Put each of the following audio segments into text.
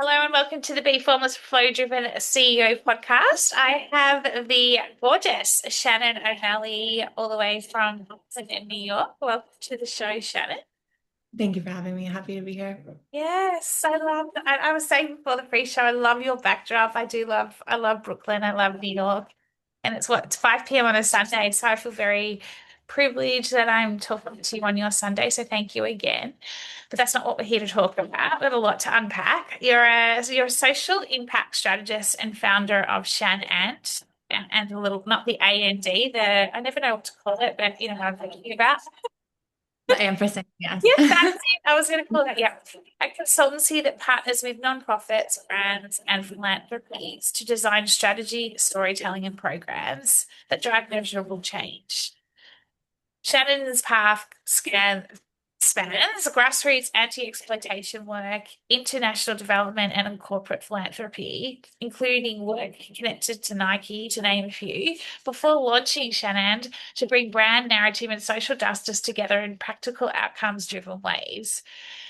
Hello and welcome to the Bee Formless Flow Driven CEO podcast. I have the gorgeous Shannon O'Malley all the way from New York. Welcome to the show, Shannon. Thank you for having me. Happy to be here. Yes, I love. I was saying before the pre-show, I love your backdrop. I love Brooklyn. I love New York, and it's 5 p.m. on a Sunday, so I feel very privileged that I'm talking to you on your Sunday. So thank you again. But that's not what we're here to talk about. We have a lot to unpack. You're a social impact strategist and founder of Shan and the little, not the A-N-D, I never know what to call it, but you know what I'm thinking about. The ampersand, yes. Yes, that's it. I was going to call that, yeah. A consultancy that partners with nonprofits, brands, and philanthropies to design strategy, storytelling, and programs that drive measurable change. Shannon's path spans grassroots anti-exploitation work, international development, and corporate philanthropy, including work connected to Nike, to name a few, before launching Shannon to bring brand narrative and social justice together in practical outcomes-driven ways.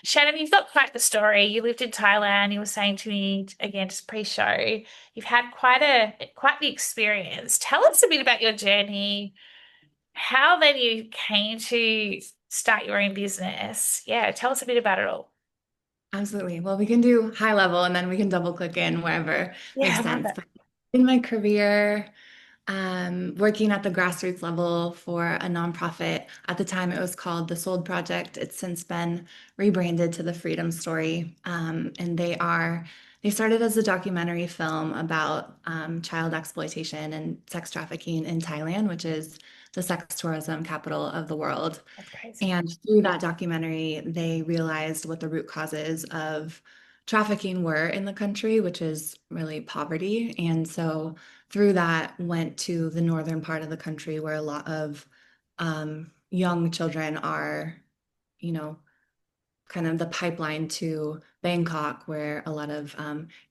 Shannon, you've got quite the story. You lived in Thailand. You were saying to me again just pre-show, you've had quite the experience. Tell us a bit about your journey, how then you came to start your own business. Yeah, tell us a bit about it all. Absolutely. Well, we can do high level and then we can double click in wherever Yeah, makes I love sense. it. But in my career, working at the grassroots level for a nonprofit, at the time it was called the Sold Project. It's since been rebranded to the Freedom Story. And they started as a documentary film about child exploitation and sex trafficking in Thailand, which is the sex tourism capital of the world. That's crazy. And through that documentary, they realized what the root causes of trafficking were in the country, which is really poverty. And so through that, went to the northern part of the country where a lot of young children are, you know, kind of the pipeline to Bangkok, where a lot of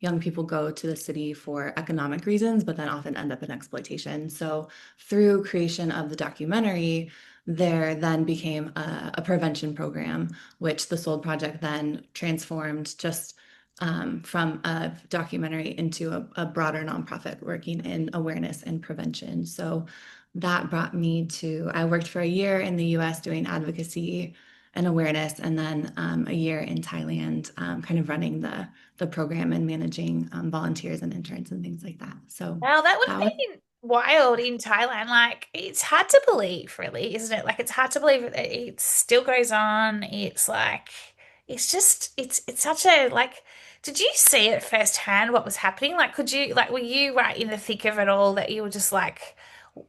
young people go to the city for economic reasons, but then often end up in exploitation. So through creation of the documentary, there then became a prevention program, which the Sold Project then transformed just from a documentary into a broader nonprofit working in awareness and prevention. So that brought me to, I worked for a year in the US doing advocacy and awareness, and then a year in Thailand, kind of running the program and managing volunteers and interns and things like that. So Wow, that would that was, have been wild in Thailand. Like, it's hard to believe, really, isn't it? Like, it's hard to believe that it still goes on. It's like, it's such a, like, did you see it firsthand what was happening? Like, were you right in the thick of it all that you were just like,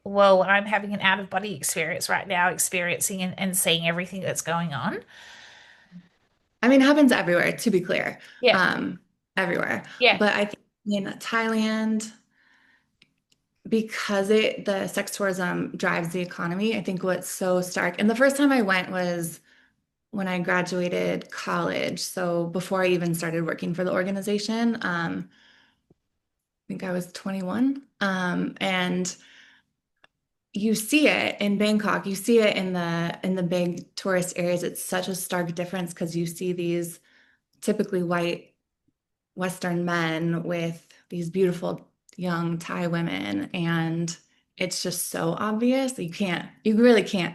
whoa, I'm having an out of body experience right now, experiencing and seeing everything that's going on? I mean, it happens everywhere, to be clear, Yeah, um, everywhere. yeah. But I think in Thailand, because the sex tourism drives the economy, I think what's so stark. And the first time I went was when I graduated college. So before I even started working for the organization, I think I was 21. And you see it in Bangkok, you see it in the big tourist areas. It's such a stark difference because you see these typically white Western men with these beautiful young Thai women, and it's just so obvious that you really can't,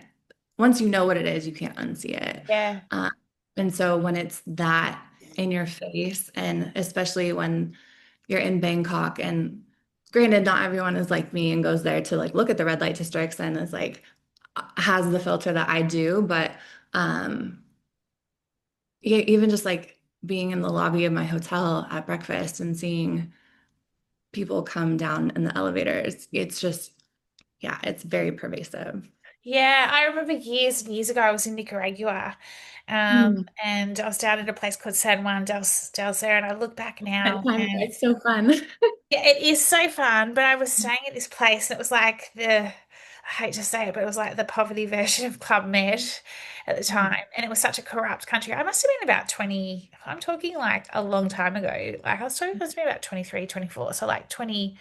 once you know what it is, you can't unsee it. Yeah. Uh, and so when it's that in your face, and especially when you're in Bangkok, and granted, not everyone is like me and goes there to like look at the red light districts and is like has the filter that I do, but um yeah, even just like being in the lobby of my hotel at breakfast and seeing people come down in the elevators, it's just, yeah, it's very pervasive. Yeah, I remember years and years ago I was in Nicaragua, Hmm. and I was down at a place called San Juan del Cerro, and I look back That now time, and it's so fun. yeah, it is so fun. But I was staying at this place and it was like I hate to say it, but it was like the poverty version of Club Med at the time. And it was such a corrupt country. I must have been about 20, I'm talking like a long time ago. Like I was maybe about 23, 24. So like 20,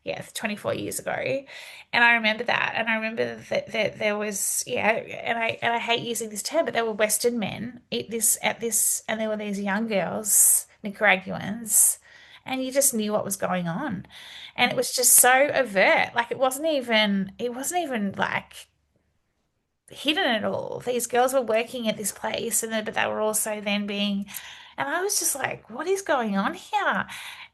yeah, 24 years ago. And I remember that. And I remember that there was, yeah, and I hate using this term, but there were Western men and there were these young girls, Nicaraguans, and you just knew what was going on. And it was just so overt. Like it wasn't even like hidden at all. These girls were working at this place, and then, but they were also then being, and I was just like, what is going on here?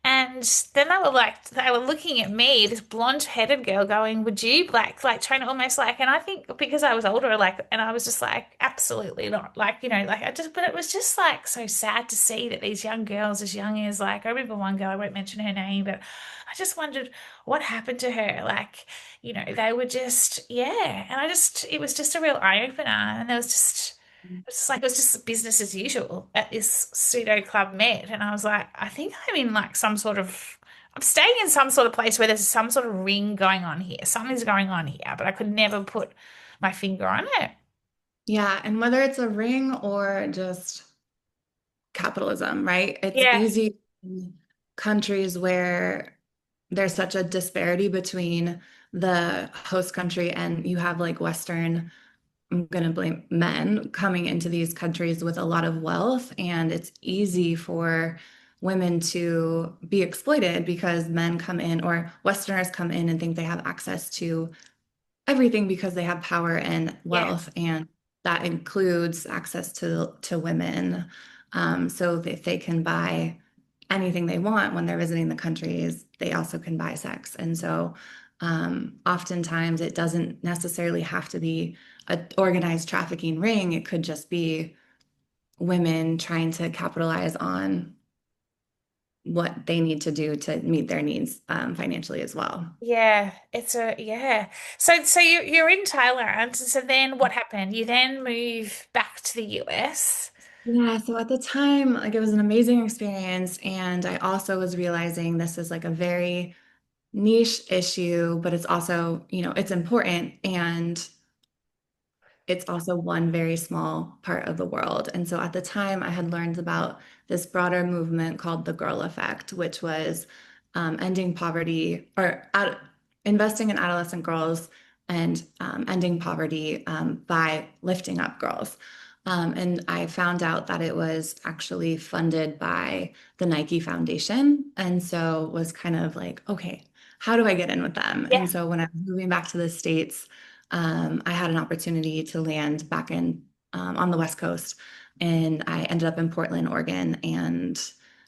And then they were looking at me, this blonde-headed girl, going, "Would you like trying to almost like?" And I think because I was older, like, and I was just like, absolutely not, like like I just, but it was just like so sad to see that these young girls, as young as like I remember one girl, I won't mention her name, but I just wondered what happened to her, like they were just, yeah. And it was just a real eye opener. And there was just, it was just business as usual at this pseudo club Med. And I was like, I think I'm in like I'm staying in some sort of place where there's some sort of ring going on here. Something's going on here, but I could never put my finger on it. Yeah, and whether it's a ring or just capitalism, right? It's Yeah. easy in countries where there's such a disparity between the host country and you have like Western, I'm going to blame men coming into these countries with a lot of wealth, and it's easy for women to be exploited because men come in or Westerners come in and think they have access to everything because they have power and Yeah. wealth, and that includes access to women. So if they can buy anything they want when they're visiting the countries, they also can buy sex. And so oftentimes it doesn't necessarily have to be an organized trafficking ring. It could just be women trying to capitalize on what they need to do to meet their needs financially as well. Yeah, it's a yeah. So you're in Thailand. So then what happened? You then move back to the US. Yeah, so at the time, like it was an amazing experience. And I also was realizing this is like a very niche issue, but it's also, it's important. And it's also one very small part of the world. And so at the time, I had learned about this broader movement called the Girl Effect, which was ending poverty or investing in adolescent girls and ending poverty by lifting up girls. And I found out that it was actually funded by the Nike Foundation. And so was kind of like, okay, how do I get in with them? Yeah. And so when I was moving back to the States, I had an opportunity to land back in on the West Coast, and I ended up in Portland, Oregon, and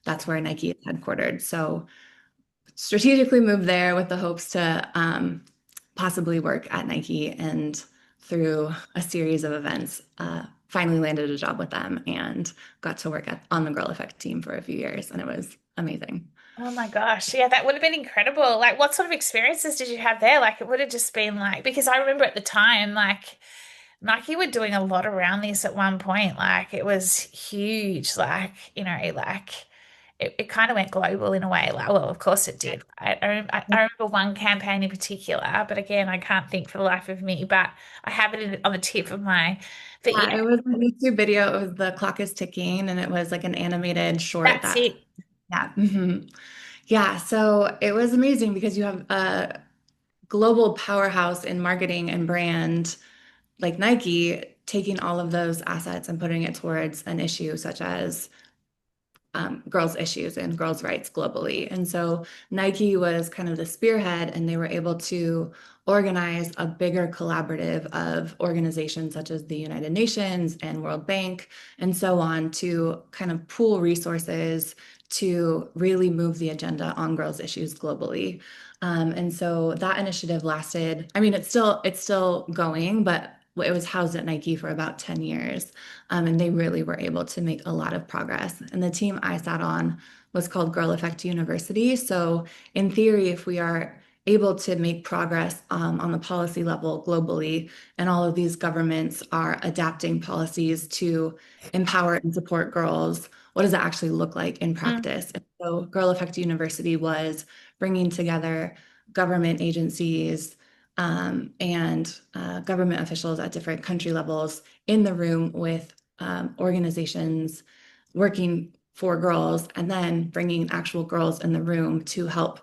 that's where Nike is headquartered. So strategically moved there with the hopes to possibly work at Nike, and through a series of events, finally landed a job with them and got to work on the Girl Effect team for a few years, and it was amazing. Oh my gosh. Yeah, that would have been incredible. Like, what sort of experiences did you have there? Like, it would have just been like, because I remember at the time, like, Nike were doing a lot around this at one point. Like, it was huge. Like, like it kind of went global in a way. Like, well, of course it did. I remember one campaign in particular, but again, I can't think for the life of me, but I have it on the tip of my, but yeah, Yeah, it was a YouTube video. It was The Clock is Ticking, and it was like an animated short that's that, it. yeah. Yeah, so it was amazing because you have a global powerhouse in marketing and brand like Nike taking all of those assets and putting it towards an issue such as girls' issues and girls' rights globally. And so Nike was kind of the spearhead, and they were able to organize a bigger collaborative of organizations such as the United Nations and World Bank and so on to kind of pool resources to really move the agenda on girls' issues globally. And so that initiative lasted, I mean, it's still going, but it was housed at Nike for about 10 years. And they really were able to make a lot of progress. And the team I sat on was called Girl Effect University. So, in theory, if we are able to make progress on the policy level globally, and all of these governments are adapting policies to empower and support girls, what does that actually look like in Mm. practice? And so, Girl Effect University was bringing together government agencies and government officials at different country levels in the room with organizations working for girls, and then bringing actual girls in the room to help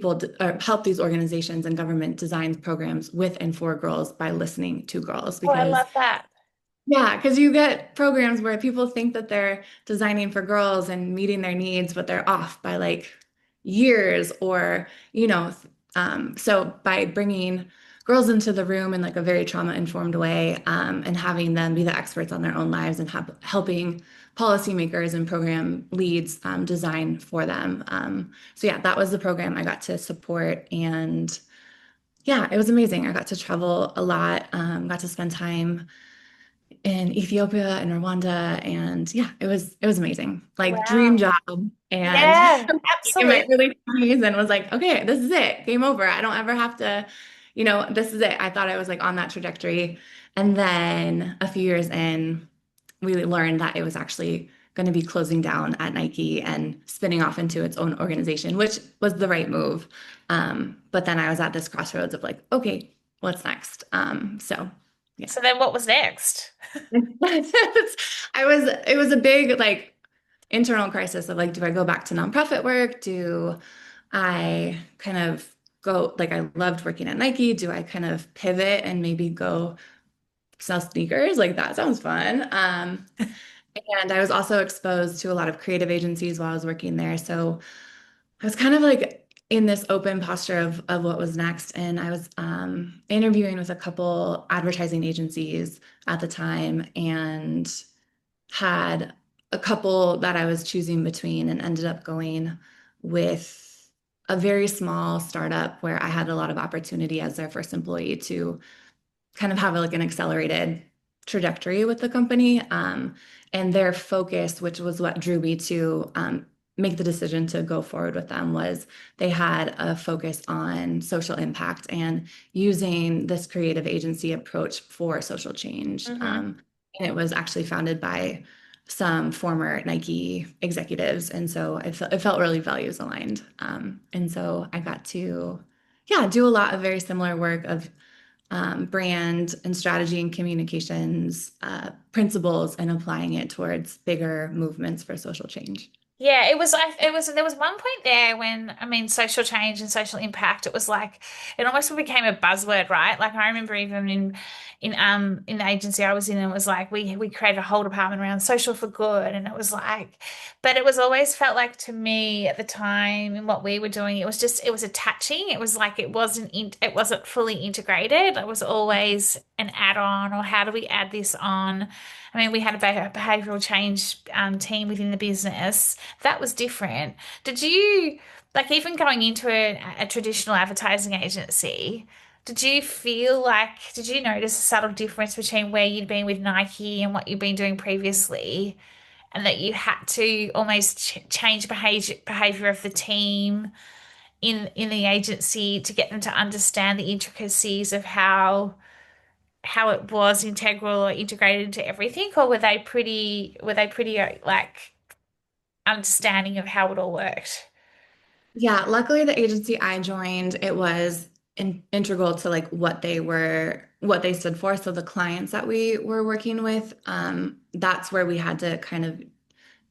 or help these organizations and government design programs with and for girls by listening to girls. Oh, I Because love that. Yeah, because you get programs where people think that they're designing for girls and meeting their needs, but they're off by like years or, so by bringing girls into the room in like a very trauma-informed way, and having them be the experts on their own lives and helping policymakers and program leads design for them. So yeah, that was the program I got to support and yeah, it was amazing. I got to travel a lot, got to spend time in Ethiopia and Rwanda. And yeah, it was amazing. Like dream Wow. job. And Yeah, in my absolutely. early 20s and was like, okay, this is it. Game over. I don't ever have to, this is it. I thought I was like on that trajectory. And then a few years in, we learned that it was actually going to be closing down at Nike and spinning off into its own organization, which was the right move. But then I was at this crossroads of like, okay, what's next? So yeah. So then what was next? It was a big like internal crisis of like, do I go back to nonprofit work? Do I kind of go, like, I loved working at Nike. Do I kind of pivot and maybe go sell sneakers? Like, that sounds fun. And I was also exposed to a lot of creative agencies while I was working there. So I was kind of like in this open posture of what was next. And I was interviewing with a couple advertising agencies at the time and had a couple that I was choosing between and ended up going with a very small startup where I had a lot of opportunity as their first employee to kind of have like an accelerated trajectory with the company. And their focus, which was what drew me to make the decision to go forward with them, was they had a focus on social impact and using this creative agency approach for social change. Hmm. And it was actually founded by some former Nike executives. And so it felt really values aligned. And so I got to, yeah, do a lot of very similar work of brand and strategy and communications principles and applying it towards bigger movements for social change. Yeah, it was like it was there was one point there when I mean social change and social impact, it was like it almost became a buzzword, right? Like I remember even in the agency I was in, it was like we created a whole department around social for good, and it was like, but it was always felt like to me at the time in what we were doing, it was attaching. It was like it wasn't fully integrated. It was always an add-on, or how do we add this on? I mean, we had a behavioral change team within the business that was different. Did you, like, even going into a traditional advertising agency, did you notice a subtle difference between where you'd been with Nike and what you'd been doing previously, and that you had to almost change behavior of the team in the agency to get them to understand the intricacies of how it was integral or integrated into everything, or were they pretty like understanding of how it all worked? Yeah, luckily the agency I joined, it was integral to like what they stood for. So the clients that we were working with, that's where we had to kind of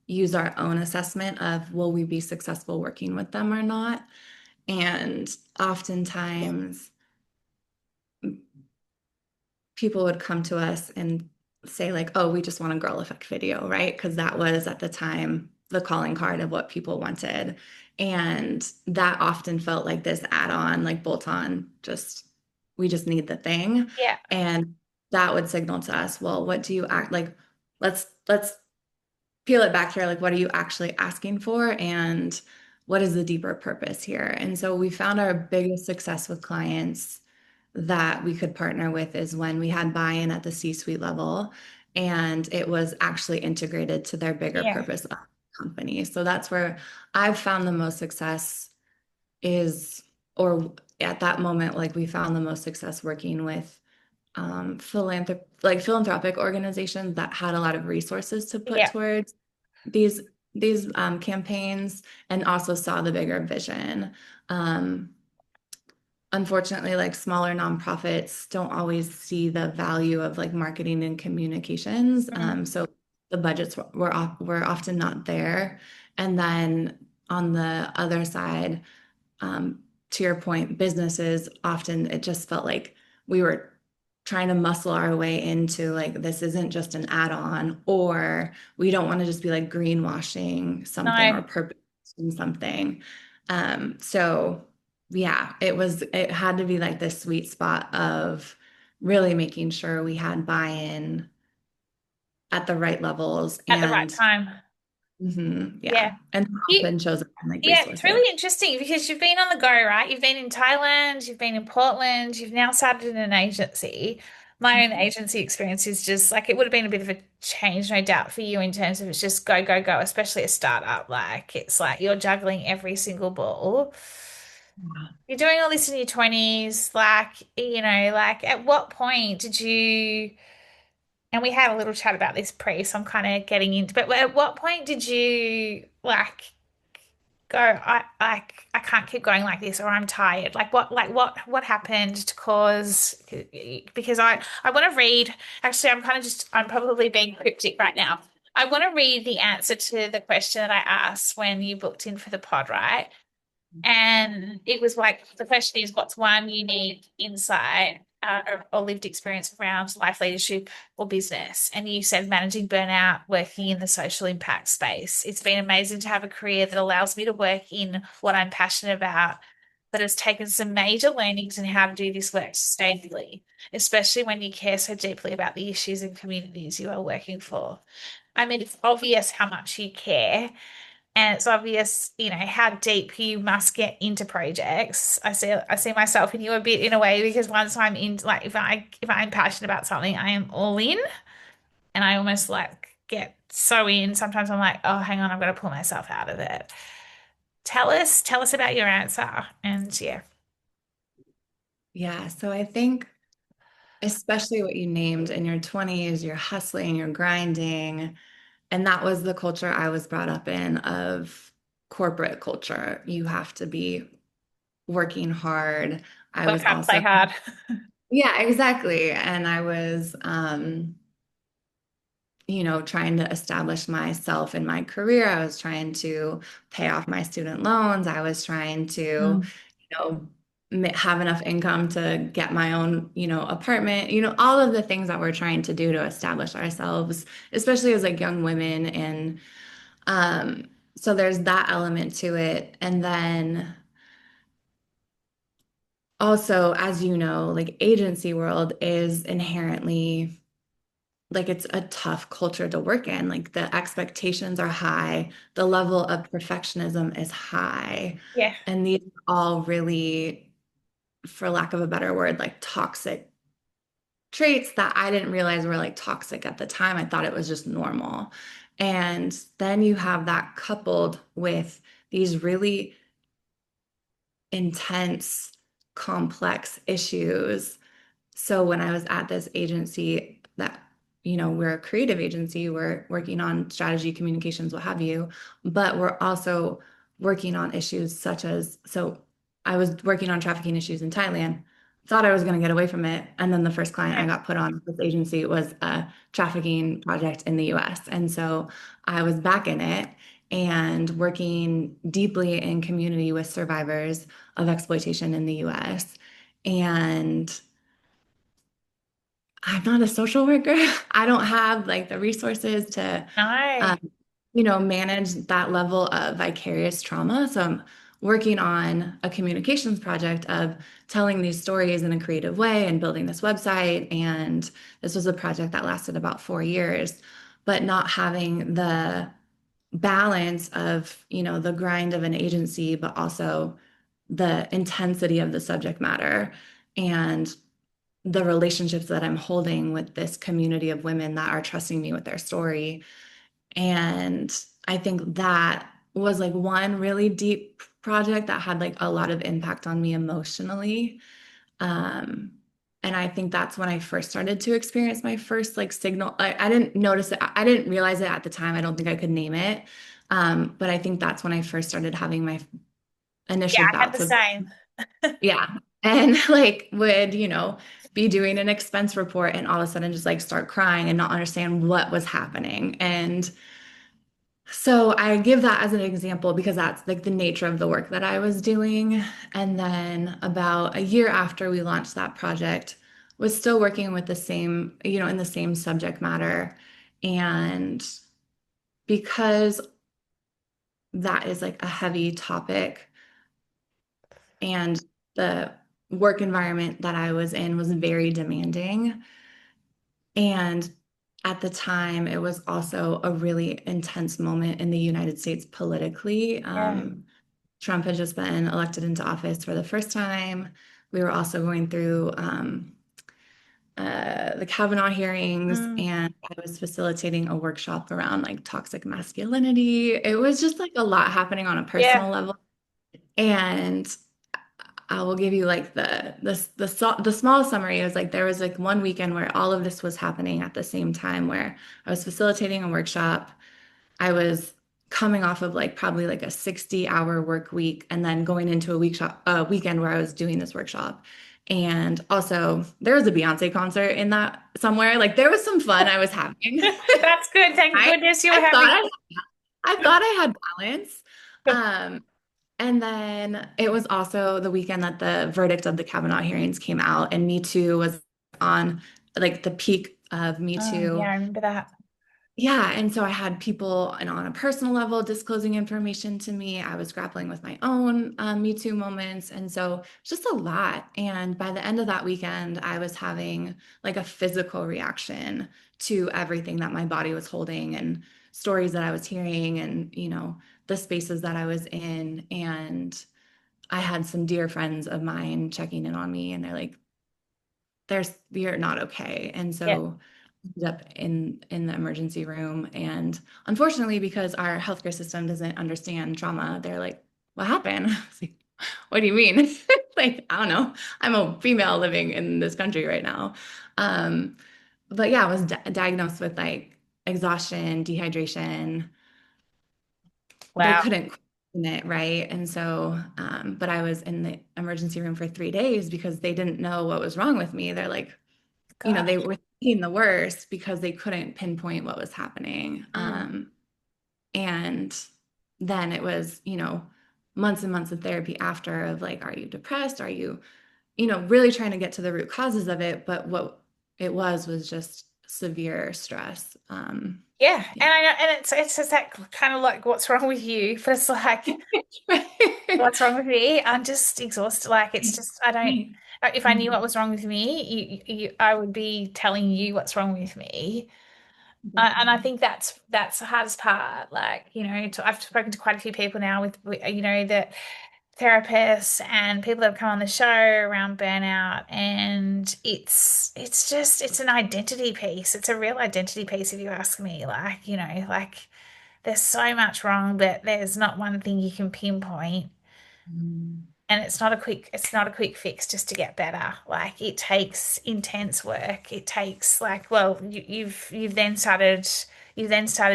use our own assessment of will we be successful working with them or not. And oftentimes people would come to us and say like, oh, we just want a girl effect video, right? Because that was at the time the calling card of what people wanted. And that often felt like this add-on, like bolt-on, just we just need the thing. Yeah. And that would signal to us, well, what do you act like? Let's peel it back here. Like, what are you actually asking for? And what is the deeper purpose here? And so we found our biggest success with clients that we could partner with is when we had buy-in at the C-suite level and it was actually integrated to their bigger Yeah. purpose of the company. So that's where I've found the most success is, or at that moment, like we found the most success working with philanthropic organizations that had a lot of resources to put Yeah. towards these campaigns and also saw the bigger vision. Um, Unfortunately, like smaller nonprofits don't always see the value of like marketing and communications. Mm. So the budgets were often not there. And then on the other side, to your point, businesses often it just felt like we were trying to muscle our way into like this isn't just an add-on, or we don't want to just be like greenwashing something No, or purposing something. So yeah, it had to be like this sweet spot of really making sure we had buy-in at the right levels at the right and time. yeah, Yeah. and You, often shows up in like yeah, it's resources. really interesting because you've been on the go, right? You've been in Thailand, you've been in Portland, you've now started in an agency. My own agency experience is just like it would have been a bit of a change, no doubt, for you in terms of it's just go, go, go, especially a startup. Like it's like you're juggling every single ball. You're doing all this in your 20s, like, like at what point did you, and we had a little chat about this pre, so I'm kind of getting into, but at what point did you like go, I can't keep going like this or I'm tired. Like what happened to cause because I want to read actually I'm probably being cryptic right now. I want to read the answer to the question that I asked when you booked in for the pod, right? And it was like the question is, what's one unique insight or lived experience around life leadership or business? And you said managing burnout, working in the social impact space. It's been amazing to have a career that allows me to work in what I'm passionate about, but has taken some major learnings in how to do this work sustainably, especially when you care so deeply about the issues and communities you are working for. I mean, it's obvious how much you care and it's obvious, how deep you must get into projects. I see myself in you a bit in a way because once I'm in, like if I'm passionate about something, I am all in, and I almost like get so in. Sometimes I'm like, oh, hang on, I've got to pull myself out of it. Tell us about your answer, and yeah, Yeah, so I think especially what you named in your 20s, you're hustling, you're grinding, and that was the culture I was brought up in of corporate culture. You have to be working hard. I work was hard, play also, hard. yeah, exactly. And I was trying to establish myself in my career. I was trying to pay off my student loans. I was trying to, Mm. have enough income to get my own, apartment, all of the things that we're trying to do to establish ourselves, especially as like young women. And so there's that element to it. And then also, as you know, like agency world is inherently like it's a tough culture to work in. Like the expectations are high, the level of perfectionism is high. Yeah, And these are all really, for lack of a better word, like toxic traits that I didn't realize were like toxic at the time. I thought it was just normal. And then you have that coupled with these really intense, complex issues. So when I was at this agency that, we're a creative agency, we're working on strategy, communications, what have you, but we're also working on issues such as, so I was working on trafficking issues in Thailand, thought I was going to get away from it. And then the first client I yeah, got put on with this agency was a trafficking project in the US. And so I was back in it and working deeply in community with survivors of exploitation in the US. And I'm not a social worker. I don't have like the resources to, no, um, manage that level of vicarious trauma. So I'm working on a communications project of telling these stories in a creative way and building this website. And this was a project that lasted about 4 years, but not having the balance of, the grind of an agency, but also the intensity of the subject matter. And the relationships that I'm holding with this community of women that are trusting me with their story. And I think that was like one really deep project that had like a lot of impact on me emotionally. Um, and I think that's when I first started to experience my first like signal. I didn't notice it. I didn't realize it at the time. I don't think I could name it. But I think that's when I first started having my yeah, initial I had the bouts of same. yeah. And like would, be doing an expense report and all of a sudden just like start crying and not understand what was happening. And so I give that as an example because that's like the nature of the work that I was doing. And then about a year after we launched that project, was still working with the same, in the same subject matter. And because that is like a heavy topic, and the work environment that I was in was very demanding. And at the time, it was also a really intense moment in the United States politically. Yeah. Trump had just been elected into office for the first time. We were also going through the Kavanaugh hearings, Mm, and I was facilitating a workshop around like toxic masculinity. It was just like a lot happening on a personal yeah. level. And I will give you like the small summary. It was like there was like one weekend where all of this was happening at the same time, where I was facilitating a workshop. I was coming off of like probably like a 60-hour work week and then going into a weekend where I was doing this workshop. And also there was a Beyonce concert in that somewhere. Like there was some fun I was having. That's good. Thank I goodness you were I thought having. I thought I had balance. Um, and then it was also the weekend that the verdict of the Kavanaugh hearings came out, and Me Too was on like the peak of Me Oh, yeah, Too. I remember that. Yeah, and so I had people and on a personal level disclosing information to me. I was grappling with my own Me Too moments. And so just a lot. And by the end of that weekend, I was having like a physical reaction to everything that my body was holding and stories that I was hearing and, the spaces that I was in. And I had some dear friends of mine checking in on me, and they're like, you're not okay. And Yeah. so ended up in the emergency room. And unfortunately, because our healthcare system doesn't understand trauma, they're like, what happened? I was like, what do you mean? Like, I don't know. I'm a female living in this country right now. Um, but yeah, I was diagnosed with like exhaustion, dehydration. They Wow. couldn't question it, right? And so, but I was in the emergency room for 3 days because they didn't know what was wrong with me. They're like, they Gosh. were thinking the worst because they couldn't pinpoint what was happening. Mm. And then it was, months and months of therapy after of like, are you depressed? Are you, really trying to get to the root causes of it. But what it was just severe stress. Yeah, Yeah. and I know, and it's just that kind of like, what's wrong with you? But it's like, what's wrong with me? I'm just exhausted. Like, it's just I don't. Right. If I knew what was wrong with me, I would be telling you what's wrong with me. And I Definitely. think that's the hardest part. Like, I've spoken to quite a few people now with that therapists and people that have come on the show around burnout, and it's an identity piece. It's a real identity piece if you ask me. Like, there's so much wrong, but there's not one thing you can pinpoint. Mm. And it's not a quick fix just to get better. Like, it takes intense work. It takes, like, well, you've then started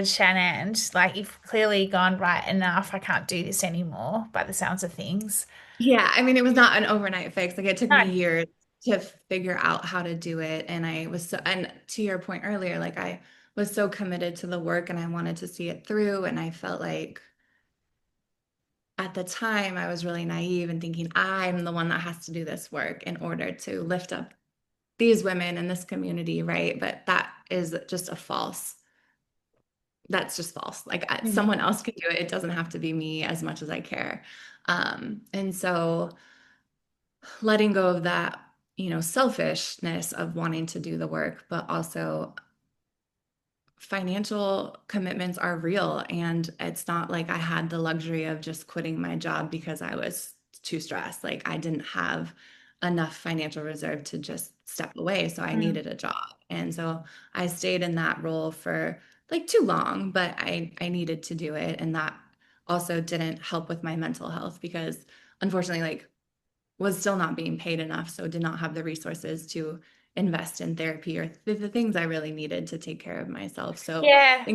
Shannon. Like, you've clearly gone, right, enough. I can't do this anymore by the sounds of things. Yeah, I mean, it was not an overnight fix. Like it took me No. years to figure out how to do it. And and to your point earlier, like I was so committed to the work and I wanted to see it through. And I felt like at the time I was really naive and thinking I'm the one that has to do this work in order to lift up these women in this community, right? But that's just false. Like Mm. someone else can do it. It doesn't have to be me as much as I care. And so letting go of that, selfishness of wanting to do the work, but also financial commitments are real. And it's not like I had the luxury of just quitting my job because I was too stressed. Like I didn't have enough financial reserve to just step away. So I Mm. needed a job. And so I stayed in that role for like too long, but I needed to do it. And that also didn't help with my mental health because unfortunately, like was still not being paid enough, so did not have the resources to invest in therapy or the things I really needed to take care of myself. So, Yeah.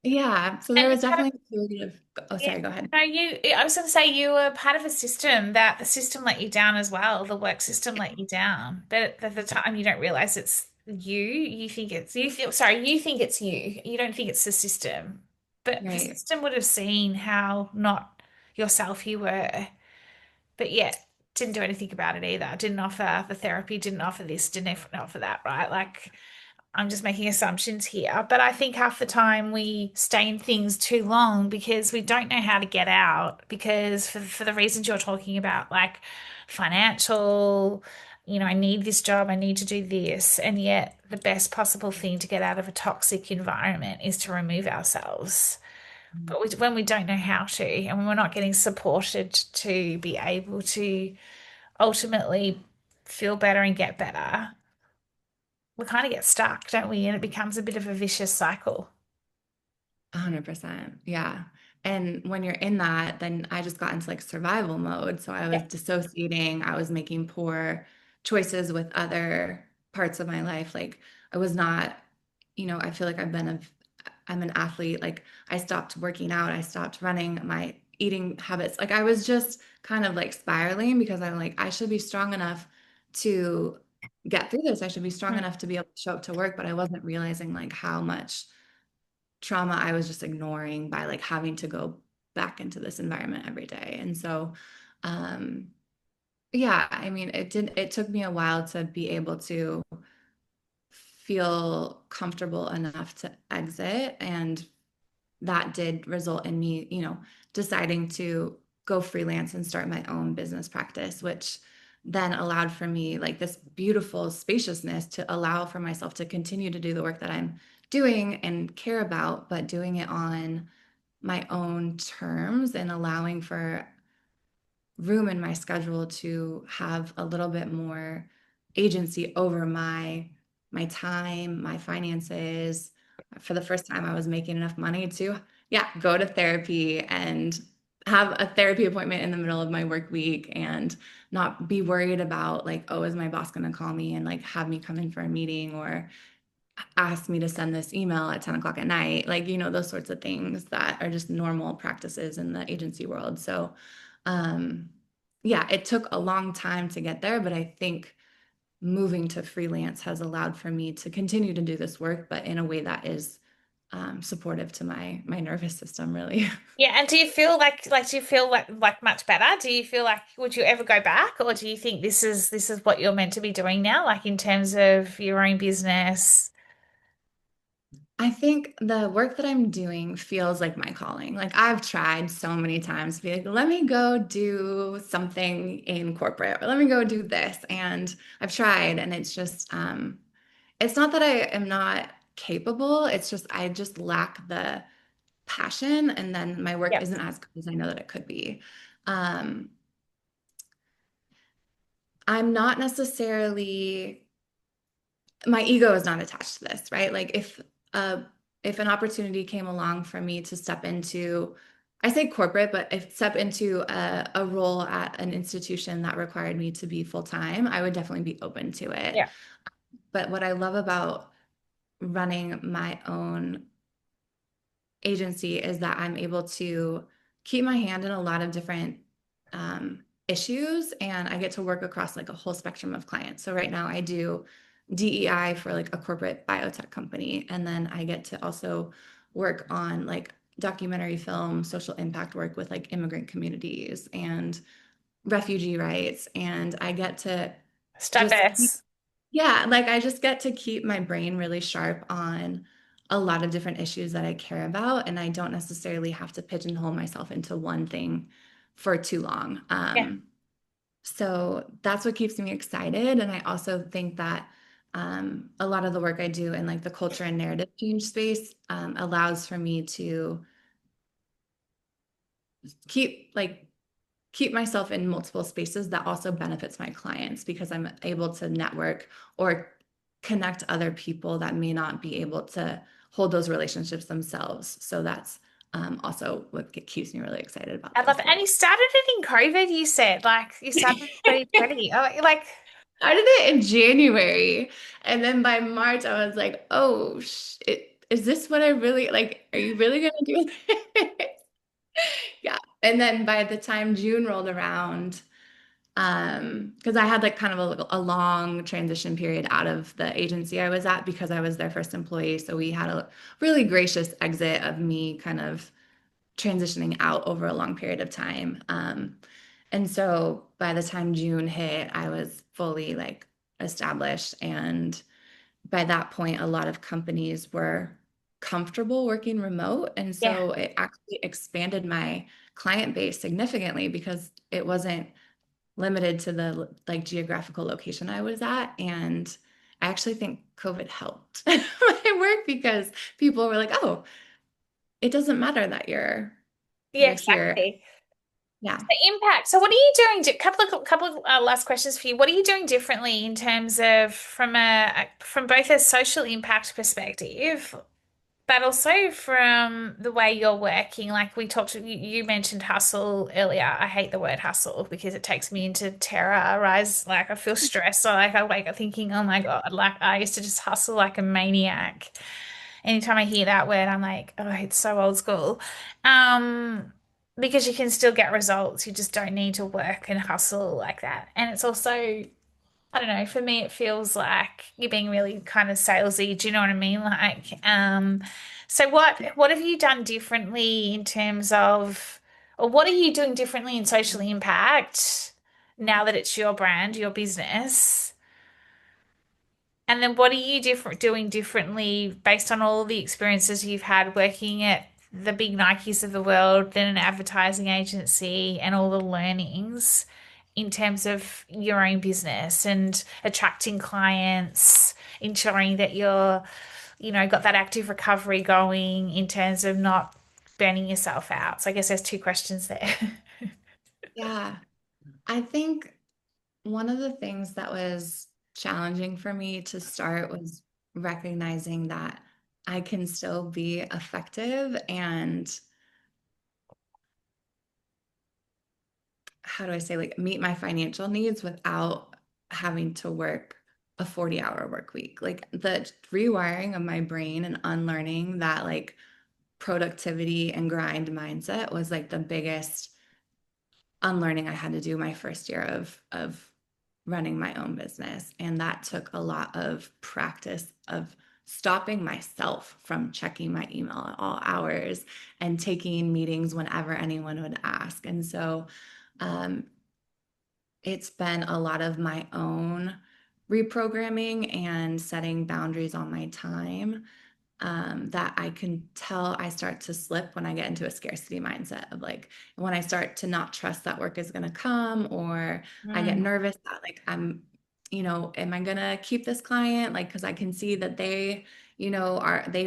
yeah, so And there you was kind of, definitely a period of, oh, yeah. sorry, go ahead. No, I was going to say you were part of a system that the system let you down as well. The work system let you down. But at the time, you don't realize it's you. You think it's you. You don't think it's the system. But the Right. system would have seen how not yourself you were. But yeah. didn't do anything about it either. Didn't offer the therapy, didn't offer this, didn't offer that, right? Like I'm just making assumptions here, but I think half the time we stay in things too long because we don't know how to get out because for the reasons you're talking about, like financial, I need this job, I need to do this, and yet the best possible thing to get out of a toxic environment is to remove ourselves. But when we don't know how to, and when we're not getting supported to be able to ultimately feel better and get better, we kind of get stuck, don't we? And it becomes a bit of a vicious cycle. 100%. Yeah. And when you're in that, then I just got into like survival mode. So I was Yeah. dissociating, I was making poor choices with other parts of my life. Like I was not, I feel like I'm an athlete. Like I stopped working out, I stopped running, my eating habits. Like I was just kind of like spiraling because I'm like, I should be strong enough to get through this. I should be strong Mm. enough to be able to show up to work, but I wasn't realizing like how much trauma I was just ignoring by like having to go back into this environment every day. And so, um, yeah, I mean, it took me a while to be able to feel comfortable enough to exit. And that did result in me, deciding to go freelance and start my own business practice, which then allowed for me like this beautiful spaciousness to allow for myself to continue to do the work that I'm doing and care about, but doing it on my own terms and allowing for room in my schedule to have a little bit more agency over my time, my finances. For the first time, I was making enough money to, yeah, go to therapy and have a therapy appointment in the middle of my work week and not be worried about like, oh, is my boss going to call me and like have me come in for a meeting or ask me to send this email at 10 o'clock at night, like, those sorts of things that are just normal practices in the agency world. So, um, yeah, it took a long time to get there, but I think moving to freelance has allowed for me to continue to do this work, but in a way that is supportive to my nervous system, really. Yeah, and do you feel do you feel like much better? Do you feel like would you ever go back, or do you think this is what you're meant to be doing now, like in terms of your own business? I think the work that I'm doing feels like my calling. Like I've tried so many times to be like, let me go do something in corporate or let me go do this. And I've tried and it's just it's not that I am not capable, it's just I just lack the passion and then my work Yep. isn't as good as I know that it could be. Um I'm not necessarily my ego is not attached to this, right? Like uh if an opportunity came along for me to step into, I say corporate, but if step into a role at an institution that required me to be full time, I would definitely be open to it. Yeah. But what I love about running my own agency is that I'm able to keep my hand in a lot of different issues and I get to work across like a whole spectrum of clients. So right now I do DEI for like a corporate biotech company. And then I get to also work on like documentary film, social impact work with like immigrant communities and refugee rights. And I get to It's just keep diverse. yeah, like I just get to keep my brain really sharp on a lot of different issues that I care about, and I don't necessarily have to pigeonhole myself into one thing for too long. Yeah. So that's what keeps me excited, and I also think that a lot of the work I do in like the culture and narrative change space allows for me to keep like keep myself in multiple spaces that also benefits my clients because I'm able to network or connect other people that may not be able to hold those relationships themselves. So that's also what keeps me really excited about I love this it. And work. you started it in COVID, you said, like you started in 2020. Like, I did it in January, and then by March I was like, "Oh, is this what I really like? Are you really gonna do this?" Yeah. And then by the time June rolled around, because I had like kind of a long transition period out of the agency I was at because I was their first employee. So we had a really gracious exit of me kind of transitioning out over a long period of time. And so by the time June hit, I was fully like established. And by that point, a lot of companies were comfortable working remote. And Yeah. so it actually expanded my client base significantly because it wasn't limited to the like geographical location I was at. And I actually think COVID helped my work because people were like, oh, it doesn't matter that Yeah, you're here. exactly. Yeah. The impact. So, what are you doing? Couple of last questions for you. What are you doing differently in terms of from both a social impact perspective, but also from the way you're working? Like we talked, you mentioned hustle earlier. I hate the word hustle because it takes me into terrorize. Like I feel stressed. So like I wake up thinking, oh my God, like I used to just hustle like a maniac. Anytime I hear that word, I'm like, oh, it's so old school. Um, because you can still get results. You just don't need to work and hustle like that. And it's also, I don't know, for me, it feels like you're being really kind of salesy. Do you know what I mean? So what have you done differently in terms of, or what are you doing differently in social impact now that it's your brand, your business? And then what are you doing differently based on all the experiences you've had working at the big Nikes of the world, then an advertising agency and all the learnings in terms of your own business and attracting clients, ensuring that got that active recovery going in terms of not burning yourself out. So I guess there's two questions there. Yeah. I think one of the things that was challenging for me to start was recognizing that I can still be effective and how do I say, like, meet my financial needs without having to work a 40-hour work week. Like the rewiring of my brain and unlearning that like productivity and grind mindset was like the biggest unlearning I had to do my first year of running my own business. And that took a lot of practice of stopping myself from checking my email at all hours and taking meetings whenever anyone would ask. And so um, it's been a lot of my own reprogramming and setting boundaries on my time that I can tell I start to slip when I get into a scarcity mindset of like when I start to not trust that work is going to come, or I get Mm, nervous that like am I going to keep this client? Like, because I can see that they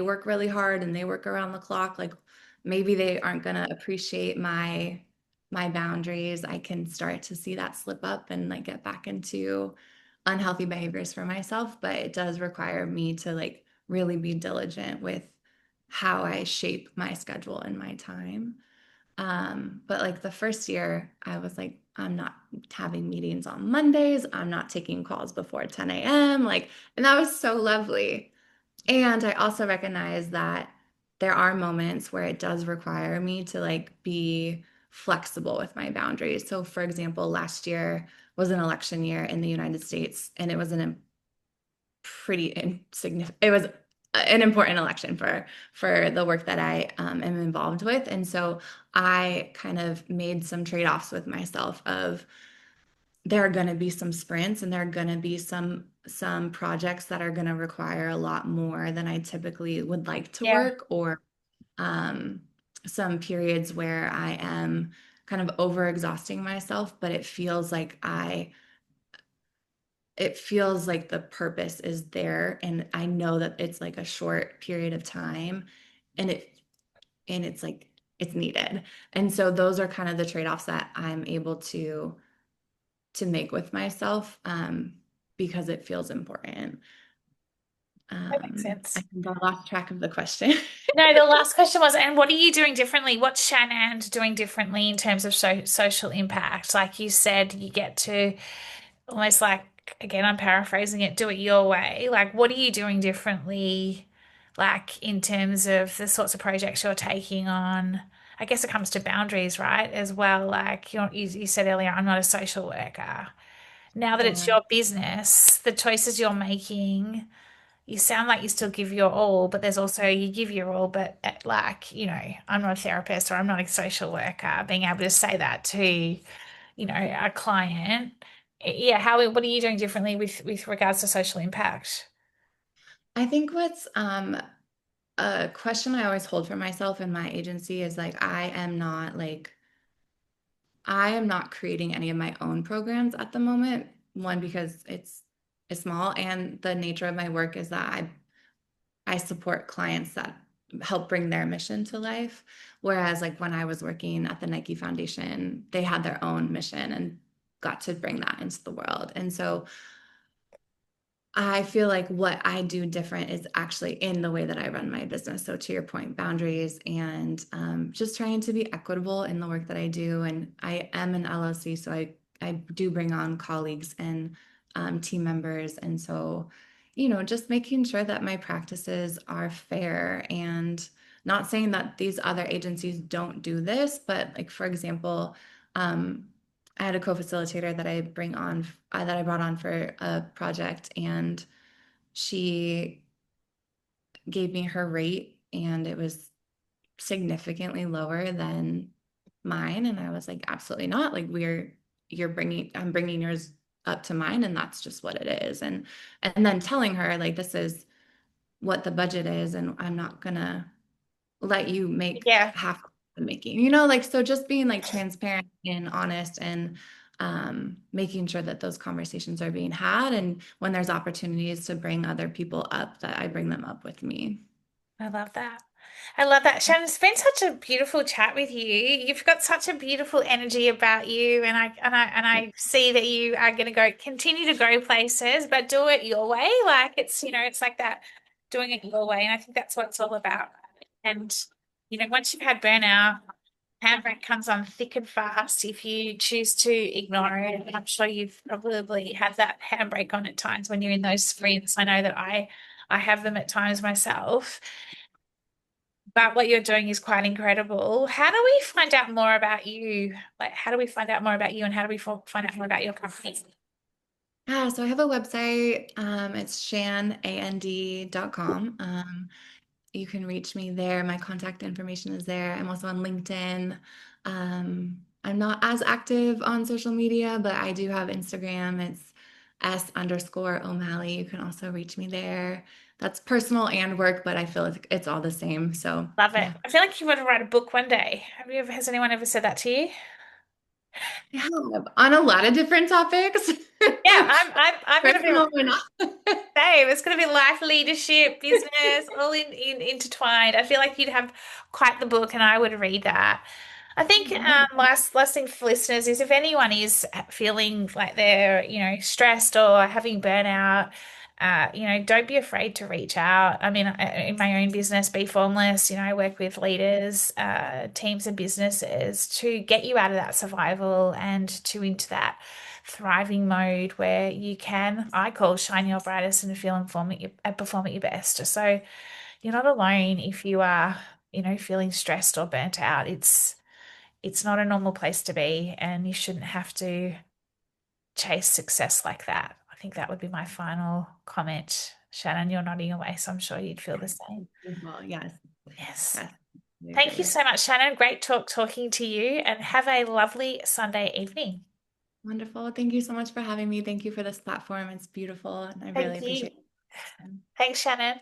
work really hard and they work around the clock. Like, maybe they aren't going to appreciate my boundaries. I can start to see that slip up and like get back into unhealthy behaviors for myself, but it does require me to like really be diligent with how I shape my schedule and my time. But like the first year, I was like, I'm not having meetings on Mondays. I'm not taking calls before 10 a.m. Like, and that was so lovely. And I also recognize that there are moments where it does require me to like be flexible with my boundaries. So, for example, last year was an election year in the United States, and it was an pretty insignificant. It was an important election for the work that I am involved with, and so I kind of made some trade-offs with myself of there are going to be some sprints and there are going to be some projects that are going to require a lot more than I typically would like to yeah. work, or um, some periods where I am kind of overexhausting myself, but it feels like the purpose is there and I know that it's like a short period of time and it's like it's needed. And so those are kind of the trade-offs that I'm able to make with myself because it feels important. That makes I sense. think I lost track of the question. No, the last question was, and what are you doing differently? What's Shannon doing differently in terms of social impact? Like you said, you get to almost like, again, I'm paraphrasing it, do it your way. Like, what are you doing differently, like in terms of the sorts of projects you're taking on? I guess it comes to boundaries, right? As well. Like you said earlier, I'm not a social worker. Now that it's Yeah. your business, the choices you're making, you sound like you still give your all, but there's also you give your all, but like, I'm not a therapist or I'm not a social worker. Being able to say that to a client. Yeah, what are you doing differently with regards to social impact? I think what's a question I always hold for myself in my agency is like I am not creating any of my own programs at the moment. One, because it's small, and the nature of my work is that I support clients that help bring their mission to life. Whereas like when I was working at the Nike Foundation, they had their own mission and got to bring that into the world. And so I feel like what I do different is actually in the way that I run my business. So to your point, boundaries and just trying to be equitable in the work that I do. And I am an LLC, so I do bring on colleagues and team members. And so, just making sure that my practices are fair, and not saying that these other agencies don't do this, but like for example, I had a co-facilitator that I brought on for a project, and she gave me her rate, and it was significantly lower than mine. And I was like, absolutely not. Like I'm bringing yours up to mine, and that's just what it is. And then telling her like, this is what the budget is, and I'm not gonna let you make Yeah, half the making, like, so just being like transparent and honest, and making sure that those conversations are being had. And when there's opportunities to bring other people up, that I bring them up with me. I love that. I love that. Shannon, it's been such a beautiful chat with you. You've got such a beautiful energy about you, and I see that you are going to continue to go places, but do it your way. Like it's like that, doing it your way, and I think that's what it's all about. And once you've had burnout, handbrake comes on thick and fast if you choose to ignore it. And I'm sure you've probably had that handbrake on at times when you're in those sprints. I know that I have them at times myself. But what you're doing is quite incredible. How do we find out more about you? Like, how do we find out more about you, and how do we find out more about your company? Yeah, so I have a website. It's shanand.com. You can reach me there. My contact information is there. I'm also on LinkedIn. I'm not as active on social media, but I do have Instagram. It's S_O'Malley. You can also reach me there. That's personal and work, but I feel like it's all the same. So Love it. yeah. I feel like you want to write a book one day. Has anyone ever said that to you? Yeah, on a lot of different topics. Yeah, I'm going to be Personal or not. same. It's going to be life, leadership, business, all in intertwined. I feel like you'd have quite the book, and I would read that. I think last thing for listeners is if anyone is feeling like they're stressed or having burnout, don't be afraid to reach out. I mean, in my own business, Bee Formless, I work with leaders, teams, and businesses to get you out of that survival and to into that thriving mode where you can, I call, shine your brightest and feel informed and perform at your best. So you're not alone if you are, feeling stressed or burnt out. It's not a normal place to be, and you shouldn't have to chase success like that. I think that would be my final comment. Shannon, you're nodding away, so I'm sure you'd feel the same. Well, yes, Yes. yes, I Thank you agree. so much, Shannon. Great talking to you, and have a lovely Sunday evening. Wonderful. Thank you so much for having me. Thank you for this platform. It's beautiful, and I really Thank you. appreciate it. Thanks, Shannon.